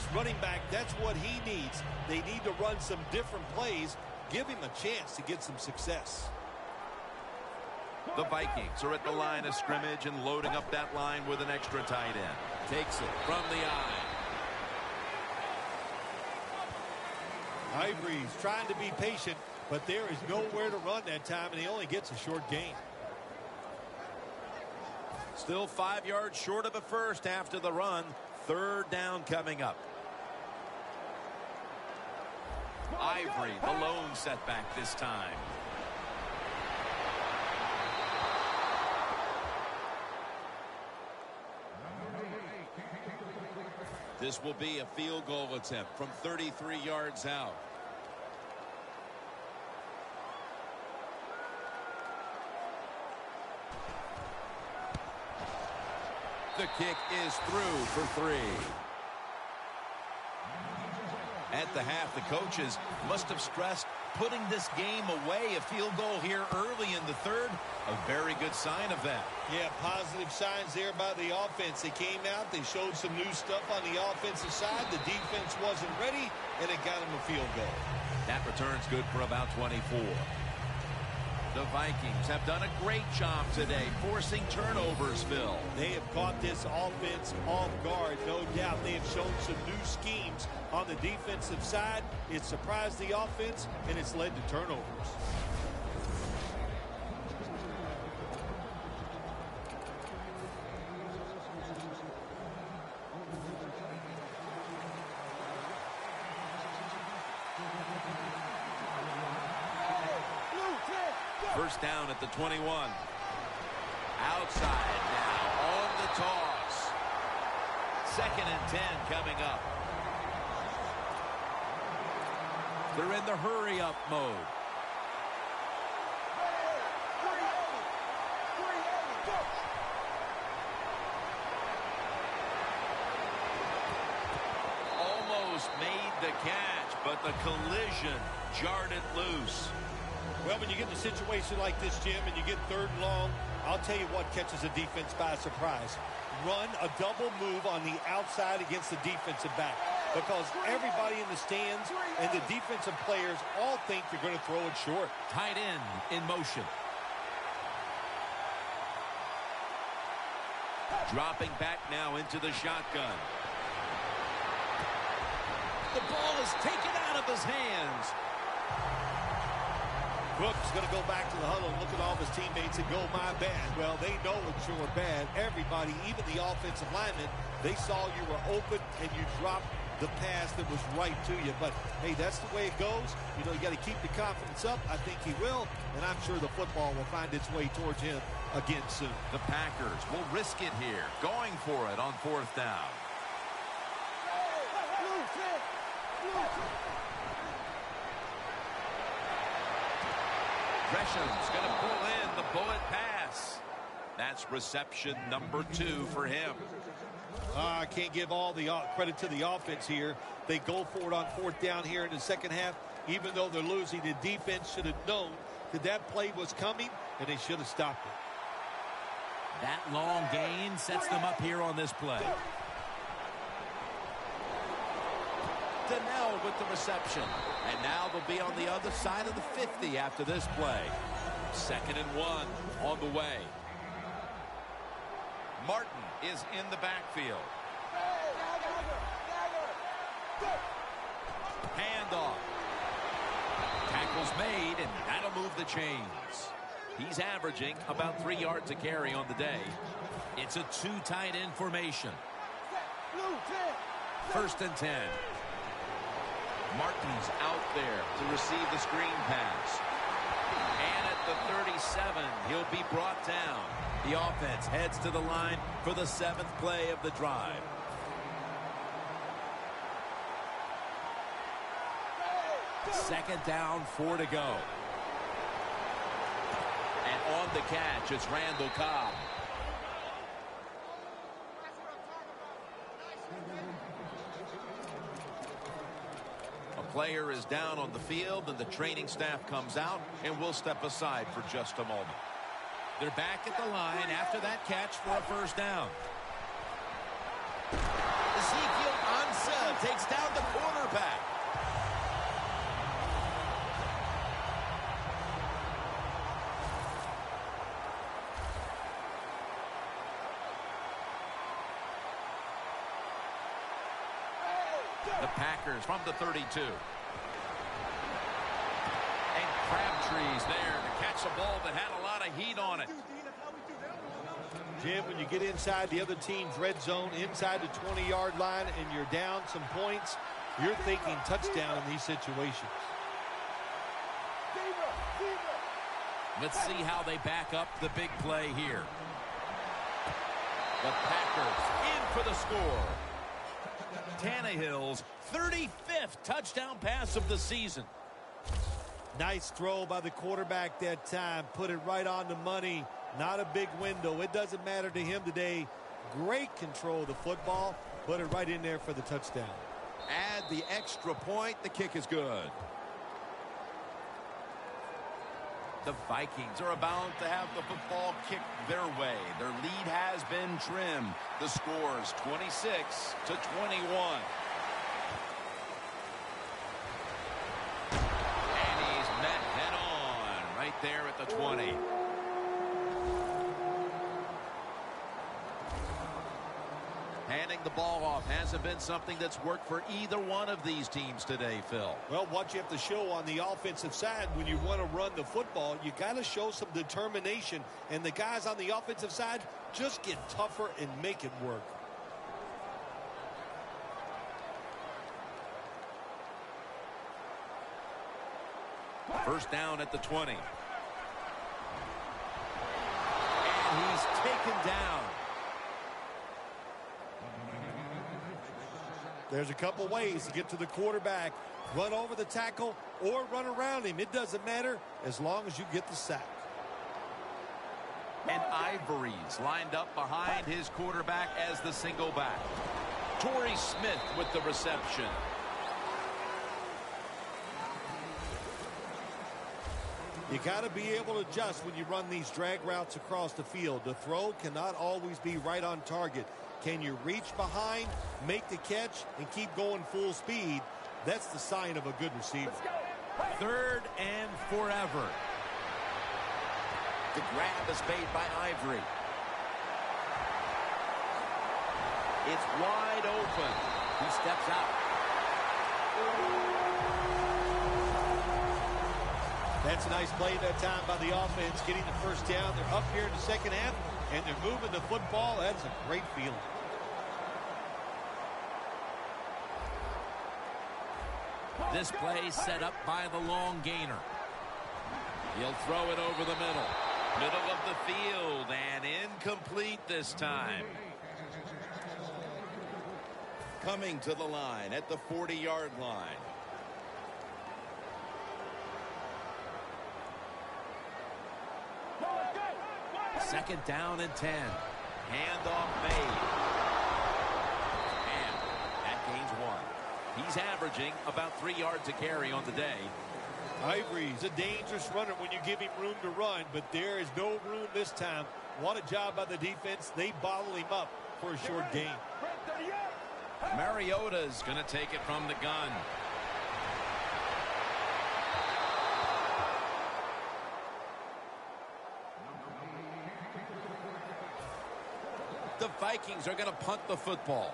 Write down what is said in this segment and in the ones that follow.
this running back, that's what he needs. They need to run some different plays. Give him a chance to get some success. The Vikings are at the line of scrimmage and loading up that line with an extra tight end. Takes it from the eye. Ivory's trying to be patient, but there is nowhere to run that time, and he only gets a short gain. Still 5 yards short of a first after the run. Third down coming up. Ivory, the lone setback this time. This will be a field goal attempt from 33 yards out. The kick is through for 3. At the half, the coaches must have stressed putting this game away. A field goal here early in the third. A very good sign of that. Yeah, positive signs there by the offense. They came out, they showed some new stuff on the offensive side. The defense wasn't ready, and it got them a field goal. That return's good for about 24. The Vikings have done a great job today forcing turnovers, Phil. They have caught this offense off guard, no doubt. They have shown some new schemes on the defensive side. It surprised the offense, and it's led to turnovers. First down at the 21. Outside now on the toss. 2nd and 10 coming up. They're in the hurry-up mode. Almost made the catch, but the collision jarred it loose. Well, when you get in a situation like this, Jim, and you get 3rd and long, I'll tell you what catches a defense by surprise. Run a double move on the outside against the defensive back, because everybody in the stands and the defensive players all think you're going to throw it short. Tight end in motion. Dropping back now into the shotgun. The ball is taken out of his hands. Brooks going to go back to the huddle and look at all of his teammates and go, my bad. Well, they know it's your bad. Everybody, even the offensive linemen, they saw you were open and you dropped the pass that was right to you. But, hey, that's the way it goes. You know, you got to keep the confidence up. I think he will, and I'm sure the football will find its way towards him again soon. The Packers will risk it here, going for it on 4th down. Gresham's going to pull in the bullet pass. That's reception number 2 for him. I can't give all the credit to the offense here. They go for it on 4th down here in the second half. Even though they're losing, the defense should have known that play was coming, and they should have stopped it. That long gain sets them up here on this play. Donnell with the reception. And now they'll be on the other side of the 50 after this play. 2nd and 1 on the way. Martin is in the backfield. Handoff. Tackle's made, and that'll move the chains. He's averaging about 3 yards a carry on the day. It's a 2 tight end formation. 1st and 10. Martin's out there to receive the screen pass. And at the 37, he'll be brought down. The offense heads to the line for the 7th play of the drive. Second down, 4 to go. And on the catch, it's Randall Cobb. Player is down on the field, and the training staff comes out, and we'll step aside for just a moment. They're back at the line after that catch for a 1st down. Ezekiel Ansah takes down the quarterback. The Packers from the 32. And Crabtree's there to catch a ball that had a lot of heat on it. Jim, when you get inside the other team's red zone, inside the 20-yard line, and you're down some points, you're thinking touchdown in these situations. Let's see how they back up the big play here. The Packers in for the score. Tannehill's 35th touchdown pass of the season. Nice throw by the quarterback that time. Put it right on the money. Not a big window. It doesn't matter to him today. Great control of the football. Put it right in there for the touchdown. Add the extra point. The kick is good. The Vikings are about to have the football kicked their way. Their lead has been trimmed. The score's 26-21. And he's met head on right there at the 20. Handing the ball off hasn't been something that's worked for either one of these teams today, Phil. Well, what you have to show on the offensive side when you want to run the football, you got to show some determination. And the guys on the offensive side just get tougher and make it work. First down at the 20. And he's taken down. There's a couple ways to get to the quarterback. Run over the tackle or run around him. It doesn't matter as long as you get the sack. And Ivory's lined up behind his quarterback as the single back. Torrey Smith with the reception. You got to be able to adjust when you run these drag routes across the field. The throw cannot always be right on target. Can you reach behind, make the catch, and keep going full speed? That's the sign of a good receiver. Third and forever. The grab is made by Ivory. It's wide open. He steps out. That's a nice play that time by the offense, getting the first down. They're up here in the second half, and they're moving the football. That's a great feeling. This play set up by the long gainer. He'll throw it over the middle. Middle of the field, and incomplete this time. Coming to the line at the 40-yard line. Second down and 10. Handoff made. And that gains 1. He's averaging about 3 yards a carry on the day. Ivory's a dangerous runner when you give him room to run, but there is no room this time. What a job by the defense. They bottle him up for a short gain. Mariota's going to take it from the gun. The Vikings are going to punt the football.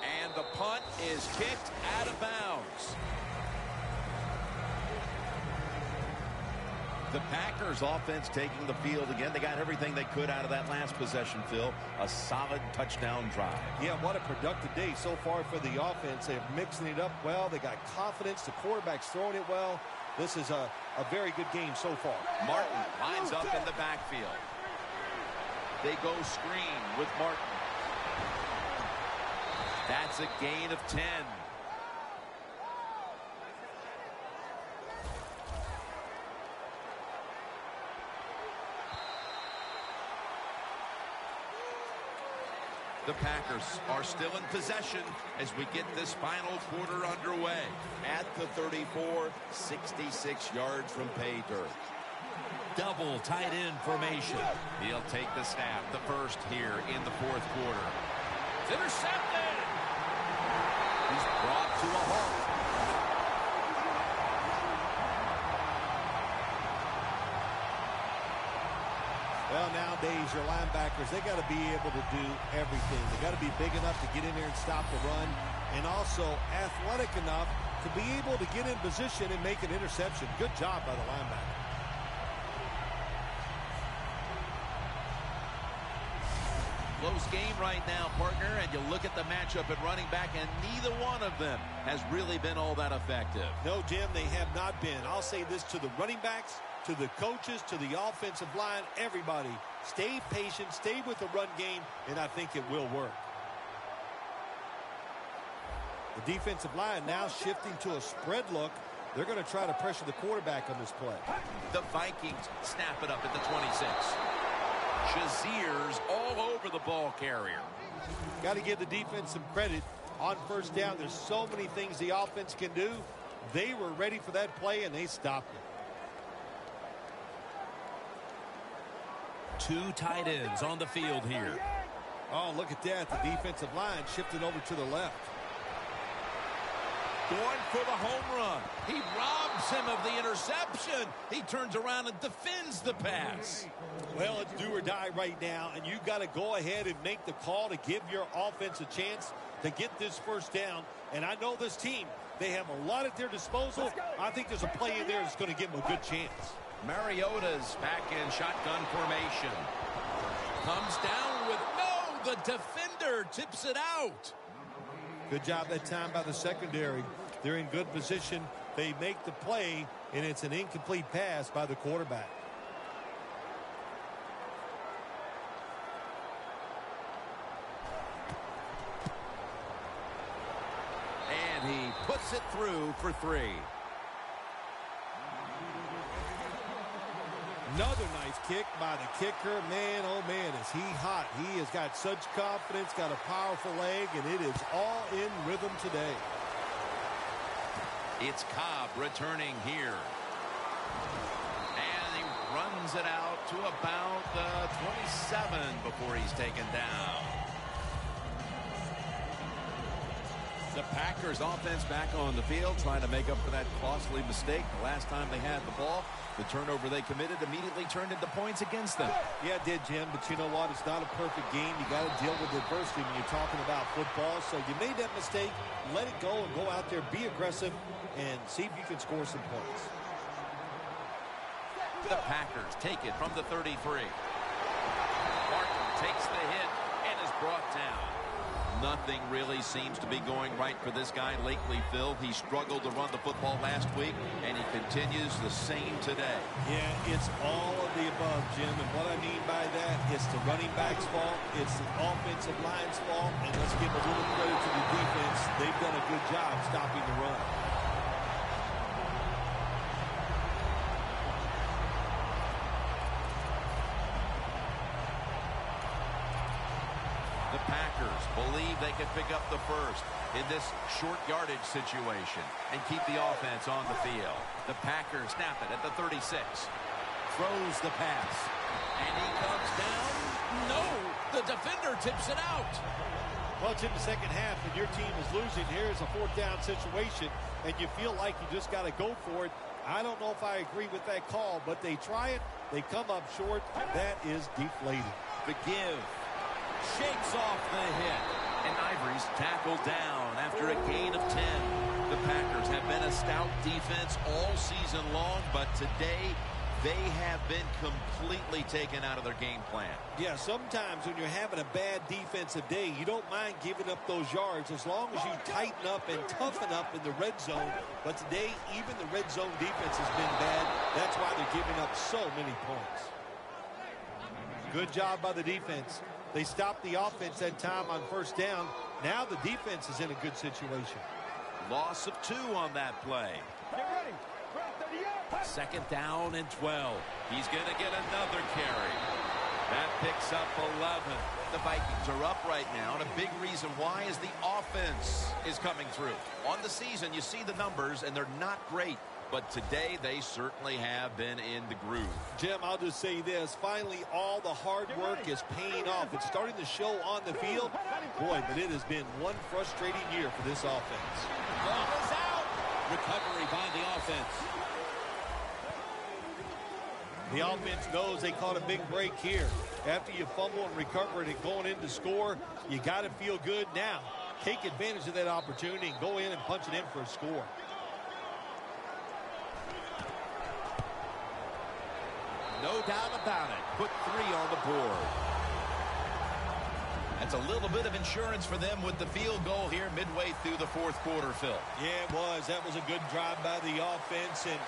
And the punt is kicked out of bounds. The Packers offense taking the field again. They got everything they could out of that last possession, Phil. A solid touchdown drive. Yeah, what a productive day so far for the offense. They're mixing it up well. They got confidence. The quarterback's throwing it well. This is a very good game so far. Martin lines up in the backfield. They go screen with Martin. That's a gain of 10. The Packers are still in possession as we get this final quarter underway. At the 34, 66 yards from pay dirt. double tight end formation. He'll take the snap, the first here in the fourth quarter. It's intercepted. He's brought to a halt. Well, nowadays, your linebackers, they got to be able to do everything. They got to be big enough to get in there and stop the run, and also athletic enough to be able to get in position and make an interception. Good job by the linebacker. Close game right now, partner, and you look at the matchup at running back, and neither one of them has really been all that effective. No, Jim, they have not been. I'll say this to the running backs, to the coaches, to the offensive line, everybody. Stay patient, stay with the run game, and I think it will work. The defensive line now shifting to a spread look. They're going to try to pressure the quarterback on this play. The Vikings snap it up at the 26. Shazier's all over the ball carrier. Got to give the defense some credit. On first down, there's so many things the offense can do. They were ready for that play, and they stopped it. Two tight ends on the field here. Oh, look at that. The defensive line shifted over to the left. Going for the home run. He robs him of the interception. He turns around and defends the pass. Well, it's do or die right now, and you got to go ahead and make the call to give your offense a chance to get this first down. And I know this team, they have a lot at their disposal. I think there's a play in there that's going to give them a good chance. Mariota's back in shotgun formation. Comes down with, no, the defender tips it out. Good job that time by the secondary. They're in good position. They make the play, and it's an incomplete pass by the quarterback. And he puts it through for 3. Another nice kick by the kicker. Man, oh man, is he hot. He has got such confidence, got a powerful leg, and it is all in rhythm today. It's Cobb returning here. And he runs it out to about the 27 before he's taken down. The Packers offense back on the field trying to make up for that costly mistake the last time they had the ball. The turnover they committed immediately turned into points against them. Yeah, it did, Jim, but you know what? It's not a perfect game. You got to deal with adversity when you're talking about football. So you made that mistake, let it go, and go out there, be aggressive, and see if you can score some points. The Packers take it from the 33. Martin takes the hit and is brought down. Nothing really seems to be going right for this guy lately, Phil. He struggled to run the football last week, and he continues the same today. Yeah, it's all of the above, Jim. And what I mean by that, it's the running back's fault, it's the offensive line's fault, and let's give a little credit to the defense. They've done a good job stopping the run. The Packers believe they can pick up the first in this short yardage situation and keep the offense on the field. The Packers snap it at the 36. Throws the pass. And he comes down. No! The defender tips it out. Well, it's in the second half, and your team is losing. Here's a fourth down situation, and you feel like you just got to go for it. I don't know if I agree with that call, but they try it. They come up short. That is deflating. The give. Shakes off the hit. And Ivory's tackled down after a gain of 10. The Packers have been a stout defense all season long, but today they have been completely taken out of their game plan. Yeah, sometimes when you're having a bad defensive day, you don't mind giving up those yards as long as you tighten up and toughen up in the red zone. But today, even the red zone defense has been bad. That's why they're giving up so many points. Good job by the defense. They stopped the offense that time on first down. Now the defense is in a good situation. Loss of 2 on that play. Get ready. 2nd down and 12. He's going to get another carry. That picks up 11. The Vikings are up right now, and a big reason why is the offense is coming through. On the season, you see the numbers, and they're not great. but today they certainly have been in the groove. Jim, I'll just say this. Finally, all the hard work is paying off. It's starting to show on the field. Boy, but it has been one frustrating year for this offense. Ball is out. Recovery by the offense. The offense knows they caught a big break here. After you fumble and recover it and going in to score, you got to feel good now. Take advantage of that opportunity and go in and punch it in for a score. No doubt about it. Put 3 on the board. That's a little bit of insurance for them with the field goal here midway through the fourth quarter, Phil. Yeah, it was. That was a good drive by the offense and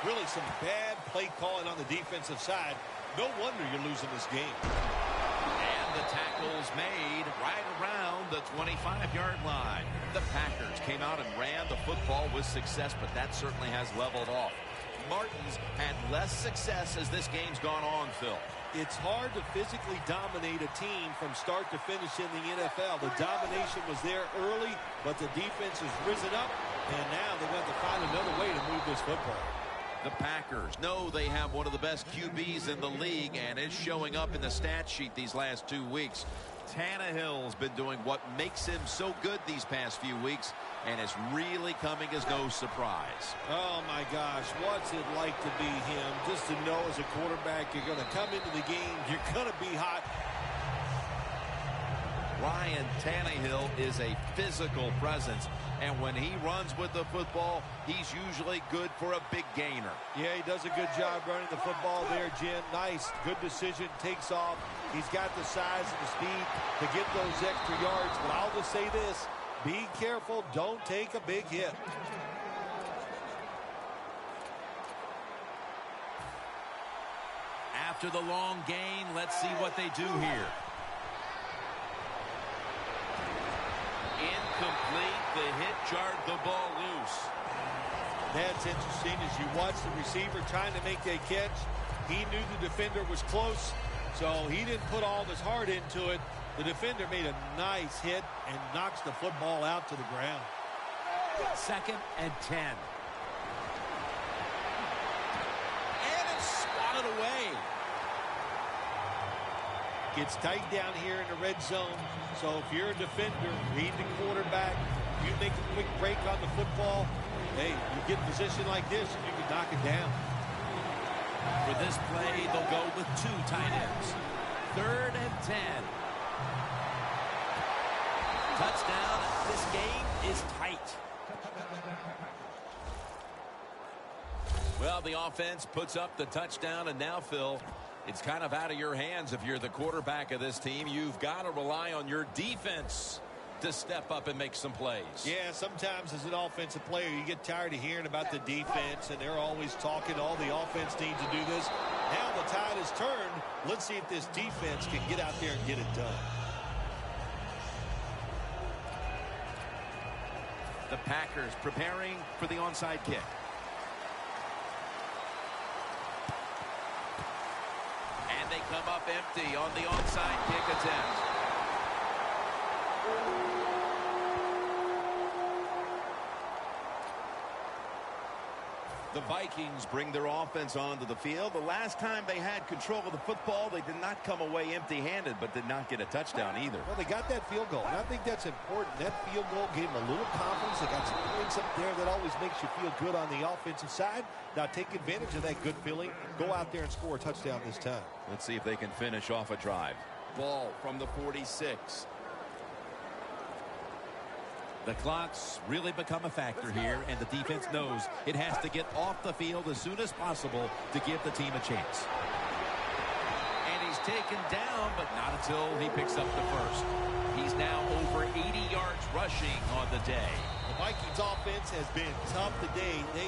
really some bad play calling on the defensive side. No wonder you're losing this game. And the tackle's made right around the 25-yard line. The Packers came out and ran the football with success, but that certainly has leveled off. Martin's had less success as this game's gone on, Phil. It's hard to physically dominate a team from start to finish in the NFL. The domination was there early, but the defense has risen up, and now they've got to find another way to move this football. The Packers know they have one of the best QBs in the league, and it's showing up in the stat sheet these last 2 weeks. Tannehill's been doing what makes him so good these past few weeks, and it's really coming as no surprise. Oh, my gosh. What's it like to be him? Just to know as a quarterback you're going to come into the game, you're going to be hot. Ryan Tannehill is a physical presence, and when he runs with the football, he's usually good for a big gainer. Yeah, he does a good job running the football there, Jim. Nice, good decision, takes off. He's got the size and the speed to get those extra yards, but I'll just say this, be careful, don't take a big hit. After the long gain, let's see what they do here. Incomplete. The hit jarred the ball loose. That's interesting as you watch the receiver trying to make that catch. He knew the defender was close, so he didn't put all of his heart into it. The defender made a nice hit and knocks the football out to the ground. 2nd and 10. And it's swatted away. Gets tight down here in the red zone. So if you're a defender, read the quarterback, you make a quick break on the football, hey, you get in a position like this and you can knock it down. For this play, they'll go with 2 tight ends. 3rd and 10. Touchdown. This game is tight. Well, the offense puts up the touchdown, and now, Phil, it's kind of out of your hands if you're the quarterback of this team. You've got to rely on your defense to step up and make some plays. Yeah, sometimes as an offensive player, you get tired of hearing about the defense, and they're always talking, the offense needs to do this. Now the tide has turned. Let's see if this defense can get out there and get it done. The Packers preparing for the onside kick. And they come up empty on the onside kick attempt. The Vikings bring their offense onto the field. The last time they had control of the football, they did not come away empty-handed, but did not get a touchdown either. Well, they got that field goal, and I think that's important. That field goal gave them a little confidence. They got some points up there that always makes you feel good on the offensive side. Now take advantage of that good feeling. Go out there and score a touchdown this time. Let's see if they can finish off a drive. Ball from the 46. The clock's really become a factor here, and the defense knows it has to get off the field as soon as possible to give the team a chance. And he's taken down, but not until he picks up the first. He's now over 80 yards rushing on the day. The Vikings offense has been tough today. They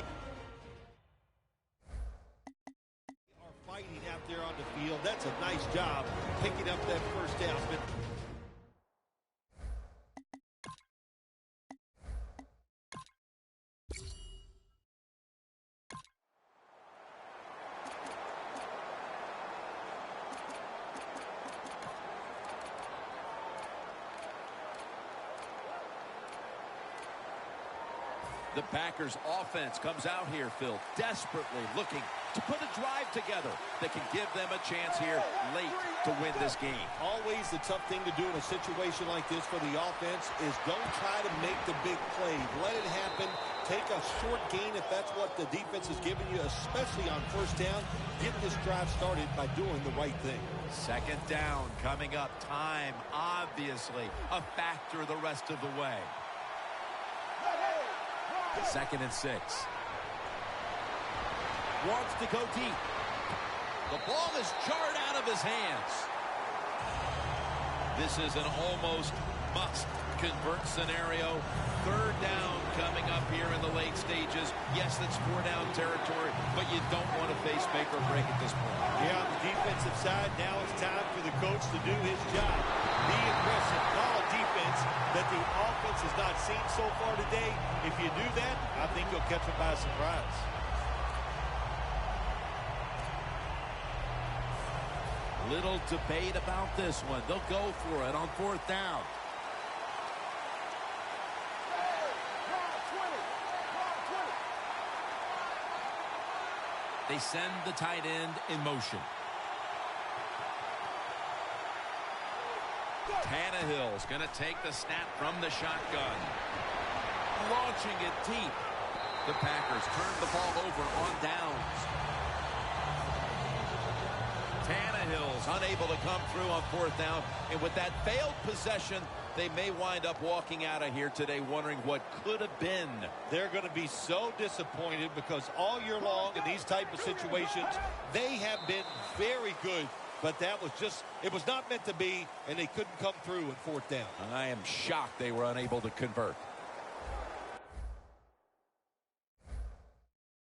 are fighting out there on the field. That's a nice job picking up that first down. The Packers offense comes out here, Phil, desperately looking to put a drive together that can give them a chance here late to win this game. Always the tough thing to do in a situation like this for the offense is don't try to make the big play. Let it happen. Take a short gain if that's what the defense is giving you, especially on first down. Get this drive started by doing the right thing. Second down coming up. Time, obviously, a factor the rest of the way. 2nd and 6. Wants to go deep. The ball is jarred out of his hands. This is an almost must-convert scenario. 3rd down coming up here in the late stages. Yes, it's 4-down territory, but you don't want to face make or break at this point. Yeah, on the defensive side, now it's time for the coach to do his job. Be aggressive. Call a defense that the offense has not seen so far today. If you do that, I think you'll catch them by surprise. Little debate about this one. They'll go for it on 4th down. They send the tight end in motion. Tannehill's going to take the snap from the shotgun. Launching it deep. The Packers turn the ball over on downs. Tannehill's unable to come through on 4th down. And with that failed possession, they may wind up walking out of here today wondering what could have been. They're going to be so disappointed because all year long in these type of situations, they have been very good. But that was just, it was not meant to be, and they couldn't come through at 4th down. I am shocked they were unable to convert.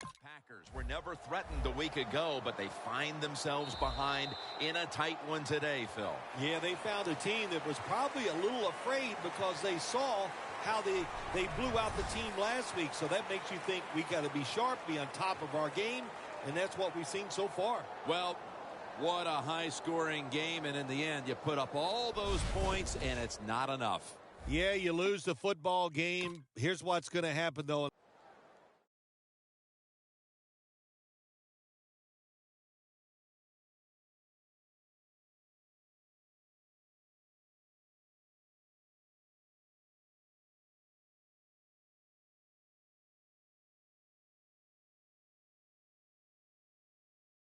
Packers were never threatened a week ago, but they find themselves behind in a tight one today, Phil. Yeah, they found a team that was probably a little afraid because they saw how they blew out the team last week. So that makes you think we got to be sharp, be on top of our game, and that's what we've seen so far. Well, what a high-scoring game, and in the end, you put up all those points, and it's not enough. Yeah, you lose the football game. Here's what's going to happen, though.